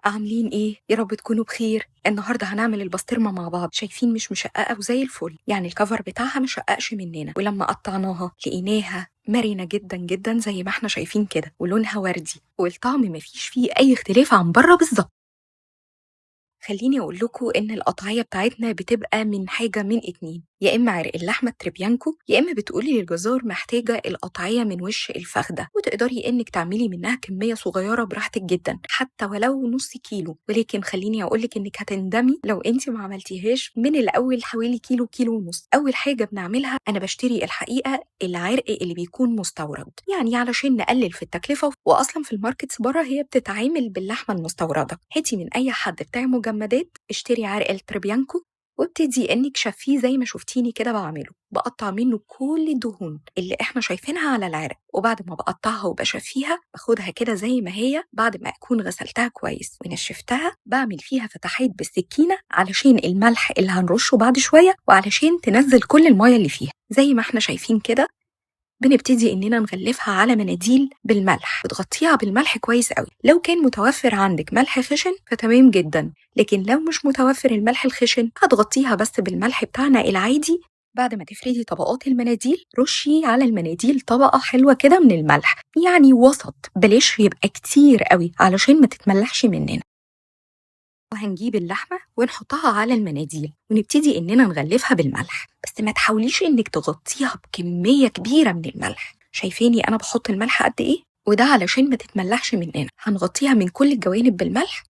عاملين ايه؟ يا رب تكونوا بخير. النهارده هنعمل البسطرمه مع بعض. شايفين مش مشققه وزي الفل، يعني الكفر بتاعها مشققش مننا، ولما قطعناها لقيناها مرنه جدا جدا زي ما احنا شايفين كده، ولونها وردي، والطعم مفيش فيه اي اختلاف عن بره بالظبط. خليني اقول لكم ان القطعيه بتاعتنا بتبقى من حاجه من اتنين، يا اما عرق اللحمه التريبيانكو، يا اما بتقولي للجزار محتاجه القطعيه من وش الفخده، وتقدري انك تعملي منها كميه صغيره براحتك جدا حتى ولو نص كيلو. ولكن خليني اقول لك انك هتندمي لو انت ما عملتيهاش من الاول حوالي كيلو، كيلو ونص. اول حاجه بنعملها، انا بشتري الحقيقه العرق اللي بيكون مستورد، يعني علشان نقلل في التكلفه، واصلا في الماركتس بره هي بتتعامل باللحمه المستورده. هاتي من اي حد بتاع مجمدات، اشتري عرق التريبيانكو وابتدي انك شفيه زي ما شفتيني كده بعمله. بقطع منه كل الدهون اللي احنا شايفينها على العرق، وبعد ما بقطعها وبشفيها باخدها كده زي ما هي، بعد ما اكون غسلتها كويس ونشفتها بعمل فيها فتحات بالسكينه علشان الملح اللي هنرشه بعد شويه، وعلشان تنزل كل الميه اللي فيها زي ما احنا شايفين كده. بنبتدي إننا نغلفها على مناديل بالملح، بتغطيها بالملح كويس قوي. لو كان متوفر عندك ملح خشن فتمام جدا، لكن لو مش متوفر الملح الخشن هتغطيها بس بالملح بتاعنا العادي. بعد ما تفردي طبقات المناديل، رشي على المناديل طبقة حلوة كده من الملح، يعني وسط، بلاش يبقى كتير قوي علشان ما تتملحش مننا. وهنجيب اللحمة ونحطها على المناديل ونبتدي إننا نغلفها بالملح، بس ما تحاوليش إنك تغطيها بكمية كبيرة من الملح. شايفيني أنا بحط الملح قد إيه؟ وده علشان ما تتملحش مننا. هنغطيها من كل الجوانب بالملح،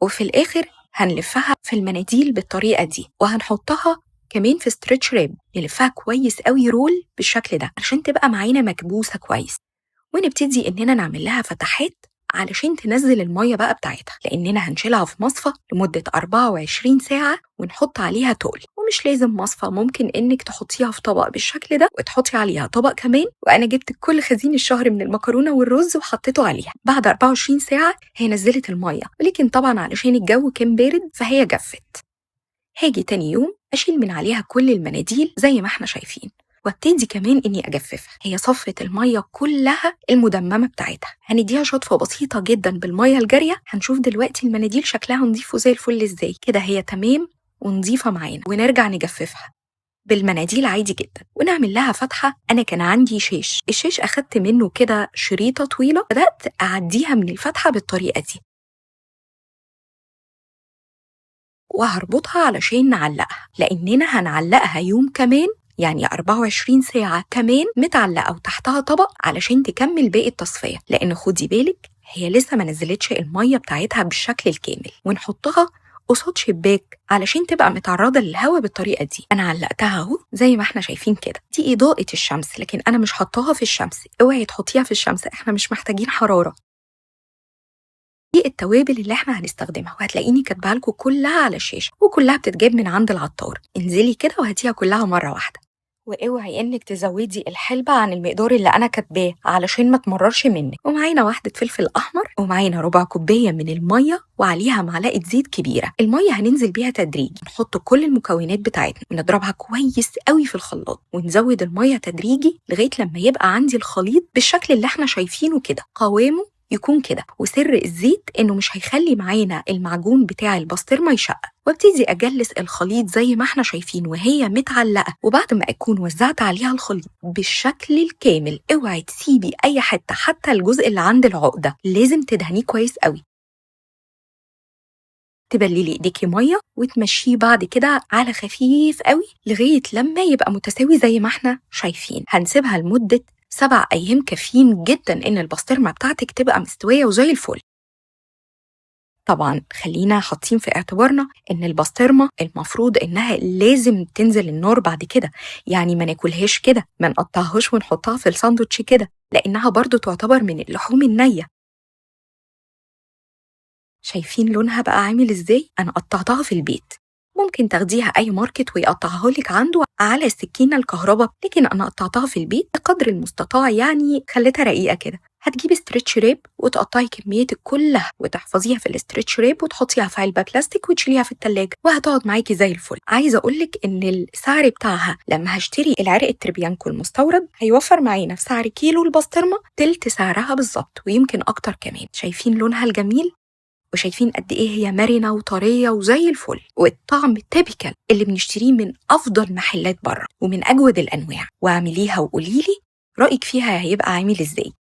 وفي الآخر هنلفها في المناديل بالطريقة دي، وهنحطها كمان في ستريتش ريب، نلفها كويس قوي رول بالشكل ده عشان تبقى معانا مكبوسة كويس. ونبتدي إننا نعمل لها فتحات علشان تنزل المية بقى بتاعتها، لأننا هنشيلها في مصفى لمدة 24 ساعة ونحط عليها تقل. ومش لازم مصفى، ممكن إنك تحطيها في طبق بالشكل ده وتحطي عليها طبق كمان. وأنا جبت كل خزين الشهر من المكرونة والرز وحطيته عليها. بعد 24 ساعة هي نزلت المية، ولكن طبعا علشان الجو كان بارد فهي جفت. هاجي تاني يوم أشيل من عليها كل المناديل زي ما احنا شايفين، وابتدي كمان اني اجففها. هي صفت الميه كلها المدممه بتاعتها، هنديها شطفه بسيطه جدا بالميه الجاريه. هنشوف دلوقتي المناديل شكلها نضيف وزي الفل ازاي كده، هي تمام ونضيفه معانا. ونرجع نجففها بالمناديل عادي جدا ونعمل لها فتحه. انا كان عندي الشيش اخدت منه كده شريطه طويله، بدات اعديها من الفتحه بالطريقه دي، وهربطها علشان نعلقها، لأننا هنعلقها يوم كمان، يعني 24 ساعة كمان متعلقة وتحتها طبق علشان تكمل باقي التصفية. لأن خدي بالك هي لسه ما نزلتش المية بتاعتها بالشكل الكامل. ونحطها قصاد شباك علشان تبقى متعرضة للهواء بالطريقة دي. أنا علقتها أهو زي ما احنا شايفين كده، دي إضاءة الشمس، لكن أنا مش حطاها في الشمس. اوعي تحطيها في الشمس، احنا مش محتاجين حرارة. دي التوابل اللي احنا هنستخدمها، وهتلاقيني كاتباها لكم كلها على الشاشه، وكلها بتتجاب من عند العطار. انزلي كده وهاتيها كلها مره واحده. واوعي انك تزودي الحلبة عن المقدار اللي انا كاتباه علشان ما تمررش منك. ومعانا واحدة فلفل احمر، ومعانا ربع كوباية من المية، وعليها معلقة زيت كبيرة. المية هننزل بيها تدريجي، نحط كل المكونات بتاعتنا ونضربها كويس قوي في الخلاط، ونزود المية تدريجي لغاية لما يبقى عندي الخليط بالشكل اللي احنا شايفينه كده، قوامه يكون كده. وسر الزيت انه مش هيخلي معانا المعجون بتاع البسطرمه يشقق. وابتدي اجلس الخليط زي ما احنا شايفين وهي متعلقه. وبعد ما اكون وزعت عليها الخليط بالشكل الكامل، اوعي تسيبي اي حته، حتى الجزء اللي عند العقده لازم تدهنيه كويس قوي. تبللي ايديكي ميه وتمشيه بعد كده على خفيف قوي لغايه لما يبقى متساوي زي ما احنا شايفين. هنسيبها لمده 7 أيام، كافيين جدا ان البسطرمه بتاعتك تبقى مستويه وزي الفل. طبعا خلينا حاطين في اعتبارنا ان البسطرمه المفروض انها لازم تنزل النار بعد كده، يعني ما ناكلهاش كده، ما نقطعهاش ونحطها في الساندوتش كده، لانها برضو تعتبر من اللحوم النيه. شايفين لونها بقى عامل ازاي؟ انا قطعتها في البيت، ممكن تاخديها اي ماركت ويقطعها لك عنده على السكينه الكهرباء، لكن انا قطعتها في البيت بقدر المستطاع، يعني خليتها رقيقه كده. هتجيبي ستريتش ريب وتقطعي كميتك كلها وتحفظيها في الاستريتش ريب وتحطيها في علبة بلاستيك وتشيليها في التلاجة وهتقعد معاكي زي الفل. عايزة أقولك إن السعر بتاعها لما هشتري العرق التربيانكو المستورد هيوفر معانا في سعر كيلو البسطرمة تلت سعرها بالظبط ويمكن أكتر كمان. شايفين لونها الجميل وشايفين قد إيه هي مرنة وطرية وزي الفل، والطعم تيبيكال اللي بنشتريه من أفضل محلات بره ومن أجود الأنواع. واعمليها وقوليلي رأيك فيها هيبقى عامل إزاي.